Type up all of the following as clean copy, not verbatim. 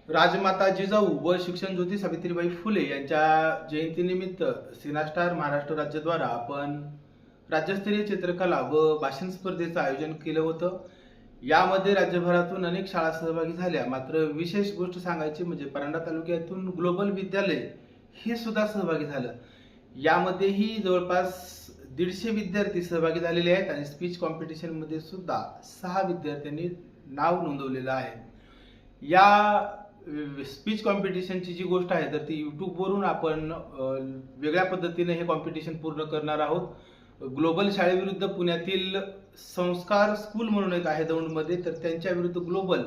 राजमाता जिजाऊ व शिक्षण ज्योती सावित्रीबाई फुले यांच्या जयंतीनिमित्त सीना स्टार महाराष्ट्र राज्याद्वारा आपण राज्यस्तरीय चित्रकला व भाषण स्पर्धेचं आयोजन केलं होतं। यामध्ये राज्यभरातून अनेक शाळा सहभागी झाल्या। मात्र विशेष गोष्ट सांगायची म्हणजे परांडा तालुक्यातून ग्लोबल विद्यालय हे सुद्धा सहभागी झालं। यामध्येही जवळपास 150 विद्यार्थी सहभागी झालेले आहेत आणि स्पीच कॉम्पिटिशन मध्ये सुद्धा 6 विद्यार्थ्यांनी नाव नोंदवलेलं आहे। या स्पीच कॉम्पिटिशनची जी गोष्ट आहे तर ती यूट्यूबवरून आपण वेगळ्या पद्धतीने हे कॉम्पिटिशन पूर्ण करणार आहोत। ग्लोबल शाळेविरुद्ध पुण्यातील संस्कार स्कूल म्हणून एक आहे दौंडमध्ये, तर त्यांच्या विरुद्ध ग्लोबल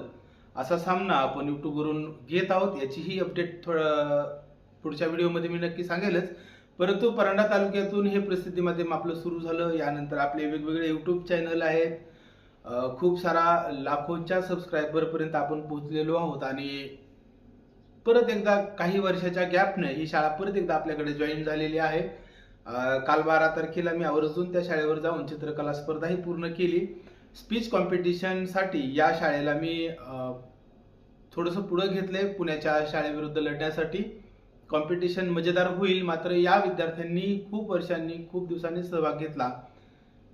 असा सामना आपण यूट्यूबवरून घेत आहोत। याचीही अपडेट पुढच्या व्हिडिओमध्ये मी नक्की सांगेलच। परंतु परांडा तालुक्यातून हे प्रसिद्धी माध्यम आपलं सुरू झालं। यानंतर आपले वेगवेगळे यूट्यूब चॅनल आहेत, खूप सारा लाखोंच्या सबस्क्रायबर पर्यंत आपण पोहोचलेलो आहोत आणि परत एकदा काही वर्षाच्या गॅपने ही शाळा परत एकदा आपल्याकडे जॉईन झालेली आहे। काल 12 तारखेला मी आवर्जून त्या शाळेवर जाऊन चित्रकला स्पर्धाही पूर्ण केली। स्पीच कॉम्पिटिशन साठी या शाळेला मी थोडंसं पुढे घेतलंय पुण्याच्या शाळेविरुद्ध लढण्यासाठी। कॉम्पिटिशन मजेदार होईल, मात्र या विद्यार्थ्यांनी खूप वर्षांनी खूप दिवसांनी सहभाग घेतला।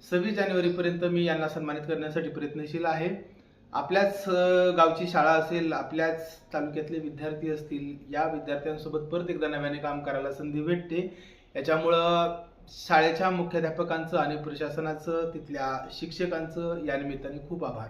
26 जानेवारी पर्यंत मी यांना सन्मानित करण्यासाठी प्रयत्नशील आहे। आपल्याच गावची शाळा असेल, आपल्याच तालुक्यातले विद्यार्थी असतील, या विद्यार्थ्यांसोबत परत एकदा नव्याने काम करायला संधी भेटते। याच्यामुळं शाळेच्या मुख्याध्यापकांचं आणि प्रशासनाचं, तिथल्या शिक्षकांचं या निमित्ताने खूप आभार।